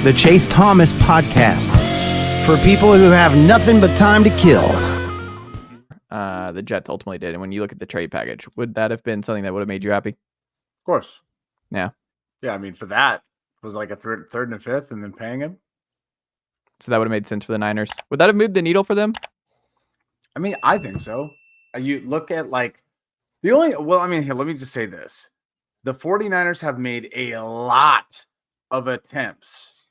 the Chase Thomas Podcast, for people who have nothing but time to kill. The Jets ultimately did. And when you look at the trade package, would that have been something that would have made you happy? Of course. Yeah. Yeah, I mean, for that, it was like a third and a fifth, and then paying him. So that would have made sense for the Niners. Would that have moved the needle for them? I mean, I think so. You look at like here, let me just say this. The 49ers have made a lot of attempts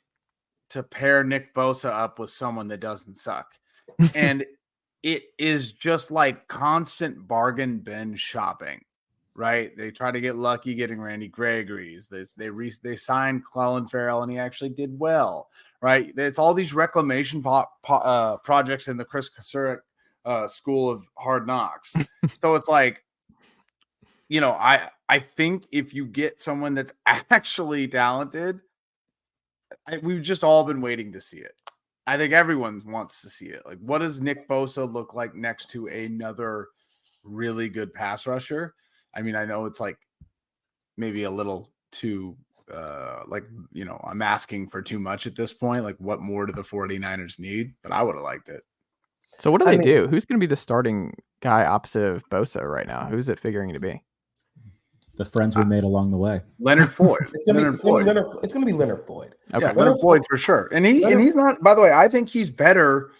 to pair Nick Bosa up with someone that doesn't suck. And it is just like constant bargain bin shopping, right? They try to get lucky getting Randy Gregory's. They signed Clelin Ferrell, and he actually did well, right? It's all these reclamation projects in the Chris Kasurek school of hard knocks. So it's like, I think if you get someone that's actually talented, we've just all been waiting to see it. I think everyone wants to see it. Like, what does Nick Bosa look like next to another really good pass rusher? I mean, I know it's like maybe a little too, I'm asking for too much at this point. Like, what more do the 49ers need? But I would have liked it. So what do they do? Who's going to be the starting guy opposite of Bosa right now? Who's it figuring to be? The friends we made along the way. Leonard Floyd. It's going to be Leonard Floyd. Okay. Yeah, Leonard Floyd for sure. And he's not, by the way, I think he's better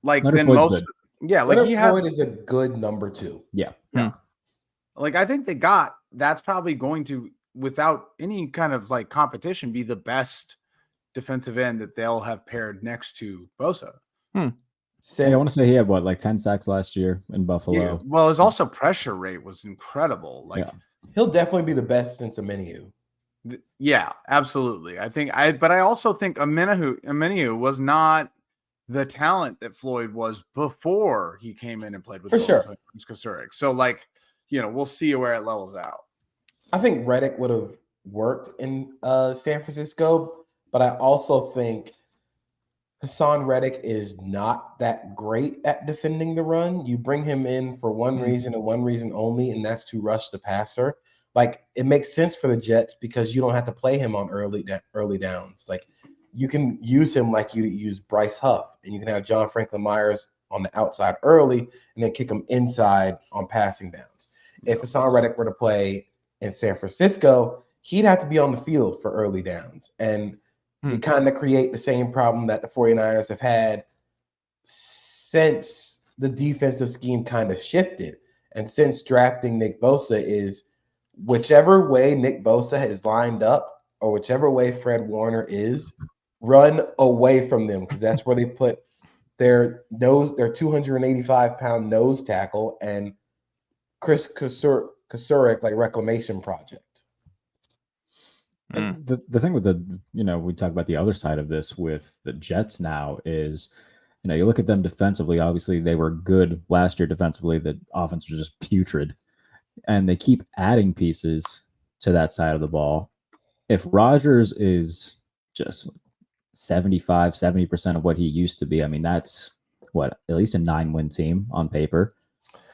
than most. Good. Yeah, like Floyd is a good number 2. Yeah. Like, I think that's probably going to, without any kind of like competition, be the best defensive end that they'll have paired next to Bosa. I want to say he had 10 sacks last year in Buffalo. Yeah. Well, his also pressure rate was incredible. He'll definitely be the best since Ameniu. Yeah, absolutely. But I also think Ameniu was not the talent that Floyd was before he came in and played with Kasurek. So we'll see where it levels out. I think Reddick would have worked in San Francisco, but I also think Haason Reddick is not that great at defending the run. You bring him in for one reason and one reason only, and that's to rush the passer. Like, it makes sense for the Jets because you don't have to play him on early downs. Like, you can use him like you use Bryce Huff, and you can have John Franklin Myers on the outside early and then kick him inside on passing downs. If Haason Reddick were to play in San Francisco, he'd have to be on the field for early downs. And you kind of create the same problem that the 49ers have had since the defensive scheme kind of shifted. And since drafting Nick Bosa is whichever way Nick Bosa has lined up or whichever way Fred Warner is, run away from them because that's where they put their 285-pound nose tackle and Chris Kasurek, like reclamation project. The thing with we talk about the other side of this with the Jets now is, you look at them defensively. Obviously, they were good last year defensively. The offense was just putrid, and they keep adding pieces to that side of the ball. If Rodgers is just 70% of what he used to be, I mean, that's at least a 9-win team on paper.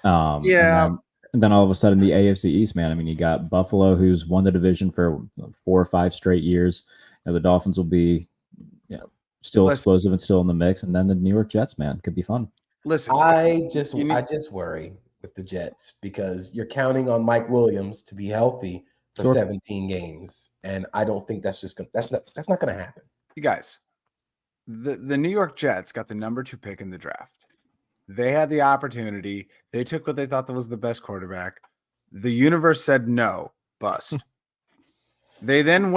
And then all of a sudden, the AFC East, man. I mean, you got Buffalo, who's won the division for 4 or 5 straight years. The Dolphins will be, still explosive and still in the mix. And then the New York Jets, man, could be fun. Listen, I just worry with the Jets because you're counting on Mike Williams to be healthy for 17 games, and I don't think that's not going to happen. You guys, the New York Jets got the number 2 pick in the draft. They had the opportunity. They took what they thought that was the best quarterback. The universe said no, bust. They then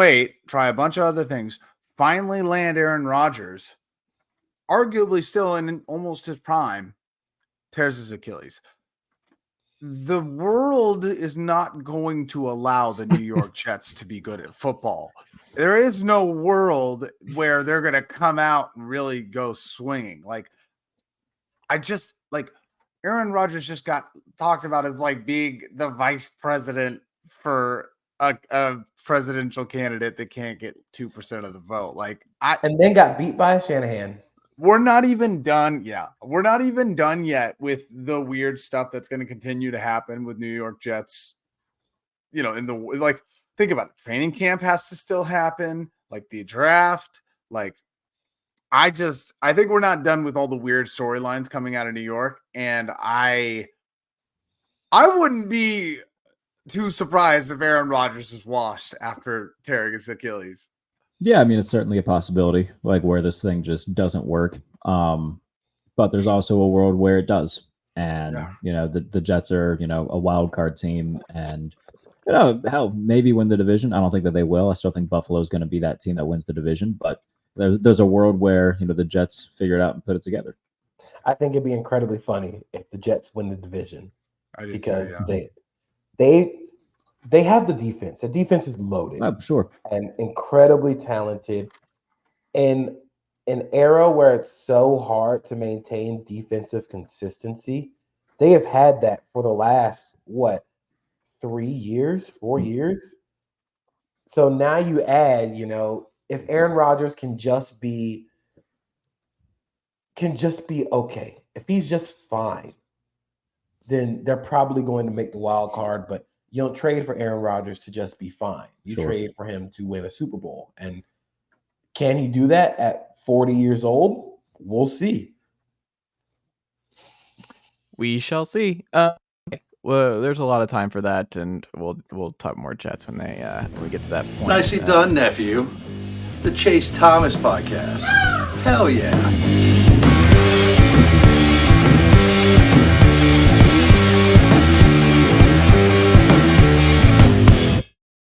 try a bunch of other things, finally land Aaron Rodgers, arguably still in almost his prime, tears his Achilles. The world is not going to allow the New York Jets to be good at football. There is no world where they're going to come out and really go swinging. Aaron Rodgers just got talked about as being the vice president for a presidential candidate that can't get 2% of the vote. And then got beat by Shanahan. We're not even done. Yeah. We're not even done yet with the weird stuff that's going to continue to happen with New York Jets. think about it. Training camp has to still happen, like the draft. Like, I think we're not done with all the weird storylines coming out of New York. And I wouldn't be too surprised if Aaron Rodgers is washed after tearing his Achilles. Yeah, I mean, it's certainly a possibility, like where this thing just doesn't work. But there's also a world where it does. And, the Jets are, a wild card team. And, hell, maybe win the division. I don't think that they will. I still think Buffalo is going to be that team that wins the division. But there's a world where, the Jets figure it out and put it together. I think it'd be incredibly funny if the Jets win the division. Because they have the defense. The defense is loaded. Oh, sure. And incredibly talented. In an era where it's so hard to maintain defensive consistency, they have had that for the last, 4 years? So now you add, if Aaron Rodgers can just be okay, if he's just fine, then they're probably going to make the wild card. But you don't trade for Aaron Rodgers to just be fine. You trade for him to win a Super Bowl. And can he do that at 40 years old? We'll see. We shall see. Okay. Well, there's a lot of time for that, and we'll talk more Jets when we get to that point. Nicely done, nephew. The Chase Thomas podcast. Hell yeah.